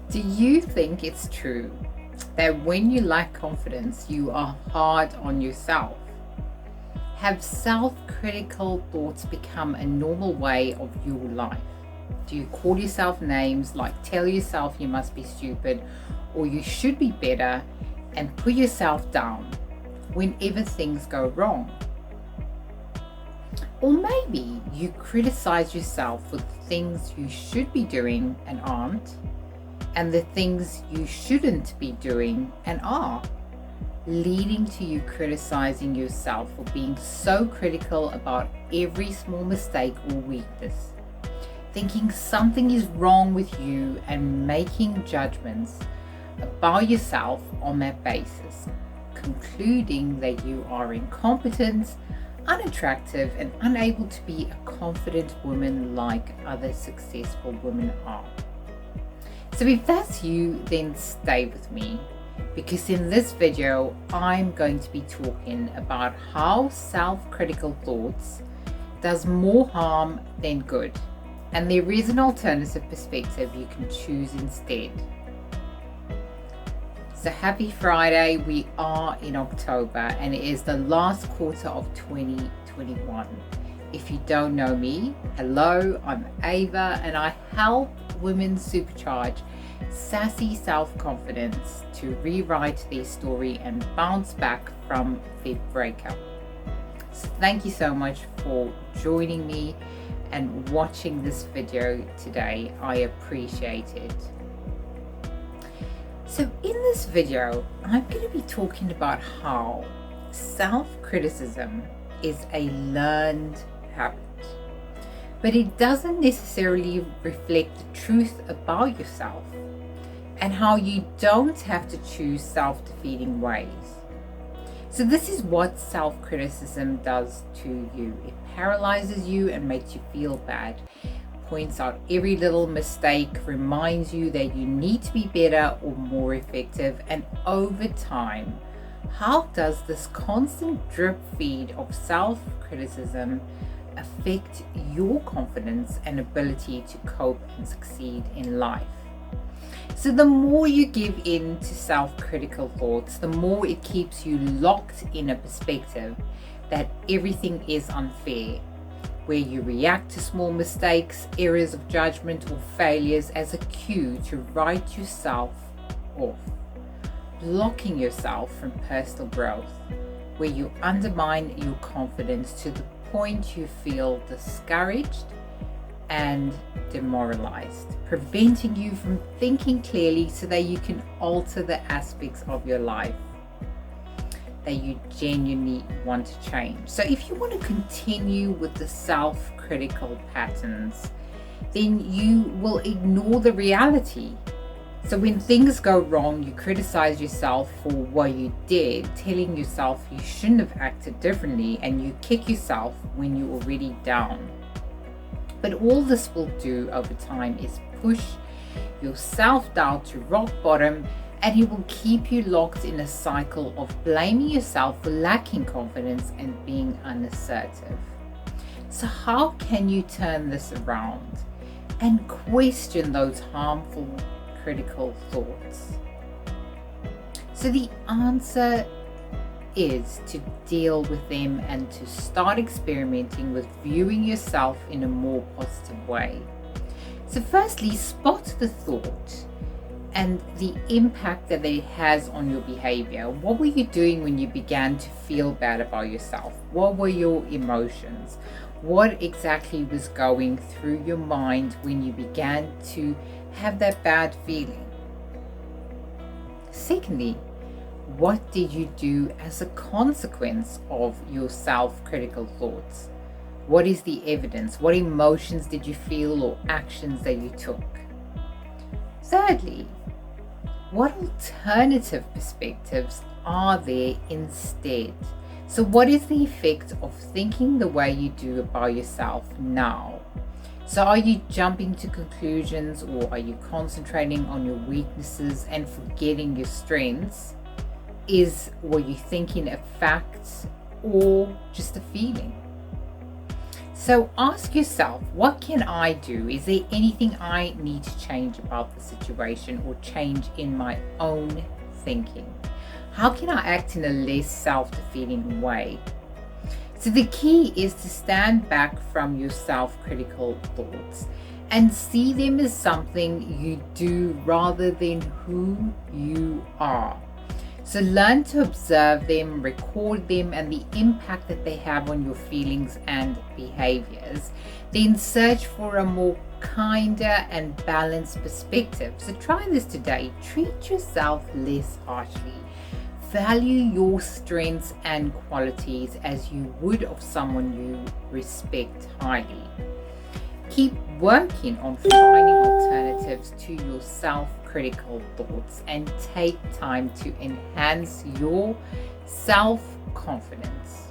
Do you think it's true that when you lack confidence, you are hard on yourself? Have self-critical thoughts become a normal way of your life? Do you call yourself names like tell yourself you must be stupid or you should be better and put yourself down whenever things go wrong? Or maybe you criticize yourself for the things you should be doing and aren't, and the things you shouldn't be doing and are, leading to you criticizing yourself for being so critical about every small mistake or weakness, thinking something is wrong with you and making judgments about yourself on that basis, concluding that you are incompetent, unattractive, and unable to be a confident woman like other successful women are. So if that's you, then stay with me, because in this video I'm going to be talking about how self-critical thoughts does more harm than good, and there is an alternative perspective you can choose instead. So happy Friday, we are in October and it is the last quarter of 2021. If you don't know me, hello, I'm Ava and I help women supercharge sassy self-confidence to rewrite their story and bounce back from their breakup. So thank you so much for joining me and watching this video today. I appreciate it. So in this video, I'm going to be talking about how self-criticism is a learned habit, but it doesn't necessarily reflect the truth about yourself, and how you don't have to choose self-defeating ways. So this is what self-criticism does to you. It paralyzes you and makes you feel bad, points out every little mistake, reminds you that you need to be better or more effective, and over time, how does this constant drip feed of self-criticism affect your confidence and ability to cope and succeed in life? So the more you give in to self-critical thoughts, the more it keeps you locked in a perspective that everything is unfair, where you react to small mistakes, errors of judgment, or failures as a cue to write yourself off, blocking yourself from personal growth, where you undermine your confidence to the point you feel discouraged and demoralized, preventing you from thinking clearly so that you can alter the aspects of your life that you genuinely want to change. So if you want to continue with the self-critical patterns, then you will ignore the reality. So when things go wrong, you criticize yourself for what you did, telling yourself you shouldn't have acted differently, and you kick yourself when you're already down. But all this will do over time is push your self-doubt to rock bottom, and it will keep you locked in a cycle of blaming yourself for lacking confidence and being unassertive. So how can you turn this around and question those harmful critical thoughts? So the answer is to deal with them and to start experimenting with viewing yourself in a more positive way. So firstly, spot the thought and the impact that it has on your behavior. What were you doing when you began to feel bad about yourself? What were your emotions? What exactly was going through your mind when you began to have that bad feeling? Secondly, what did you do as a consequence of your self-critical thoughts? What is the evidence? What emotions did you feel or actions that you took? Thirdly, what alternative perspectives are there instead? So what is the effect of thinking the way you do about yourself now? So are you jumping to conclusions, or are you concentrating on your weaknesses and forgetting your strengths? Is what you're thinking a fact or just a feeling? So ask yourself, what can I do? Is there anything I need to change about the situation or change in my own thinking? How can I act in a less self-defeating way? So the key is to stand back from your self-critical thoughts and see them as something you do rather than who you are. So learn to observe them, record them, and the impact that they have on your feelings and behaviors. Then search for a more kinder and balanced perspective. So try this today. Treat yourself less harshly. Value your strengths and qualities as you would of someone you respect highly. Keep working on finding alternatives to your self-critical thoughts and take time to enhance your self-confidence.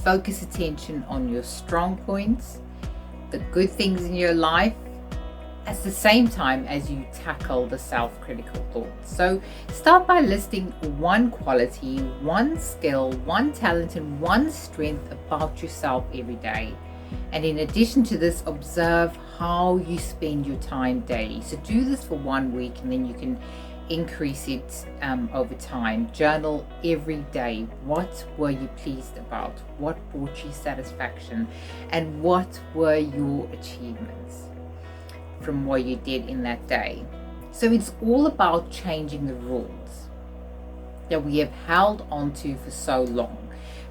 Focus attention on your strong points, the good things in your life, at the same time as you tackle the self-critical thoughts. So start by listing one quality, one skill, one talent, and one strength about yourself every day. And in addition to this, observe how you spend your time daily. So do this for 1 week and then you can increase it over time. Journal every day. What were you pleased about? What brought you satisfaction? And what were your achievements from what you did in that day? So it's all about changing the rules that we have held onto for so long,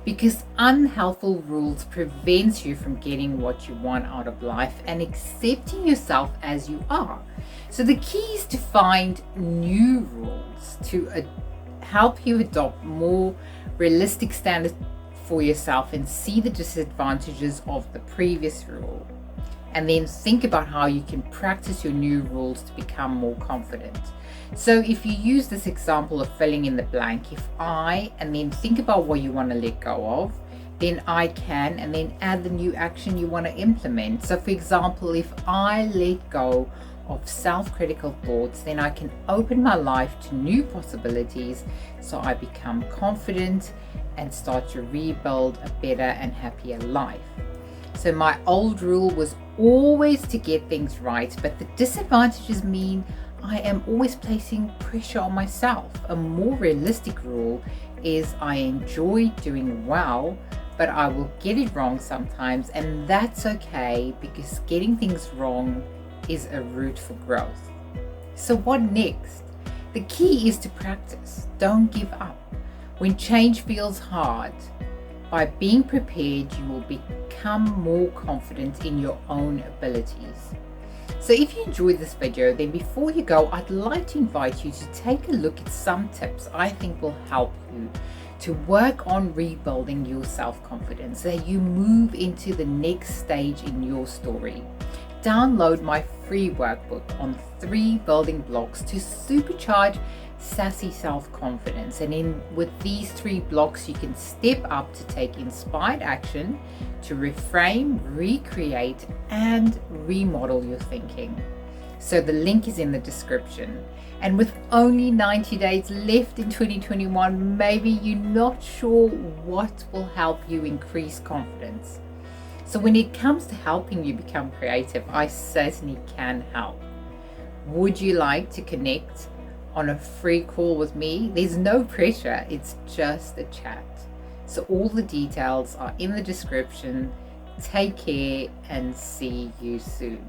because unhelpful rules prevents you from getting what you want out of life and accepting yourself as you are. So the key is to find new rules to help you adopt more realistic standards for yourself and see the disadvantages of the previous rule. And then think about how you can practice your new rules to become more confident. So if you use this example of filling in the blank, if I, and then think about what you want to let go of, then I can, and then add the new action you want to implement. So for example, if I let go of self-critical thoughts, then I can open my life to new possibilities, so I become confident and start to rebuild a better and happier life. So my old rule was always to get things right, but the disadvantages mean I am always placing pressure on myself. A more realistic rule is I enjoy doing well, but I will get it wrong sometimes, and that's okay, because getting things wrong is a route for growth. So what next? The key is to practice. Don't give up. When change feels hard, by being prepared, you will become more confident in your own abilities. So if you enjoyed this video, then before you go, I'd like to invite you to take a look at some tips I think will help you to work on rebuilding your self-confidence so that you move into the next stage in your story. Download my free workbook on 3 building blocks to supercharge sassy self-confidence, and with these 3 blocks you can step up to take inspired action to reframe, recreate, and remodel your thinking. So the link is in the description. And with only 90 days left in 2021, maybe you're not sure what will help you increase confidence. So when it comes to helping you become creative, I certainly can help. Would you like to connect on a free call with me? There's no pressure, it's just a chat. So all the details are in the description. Take care and see you soon.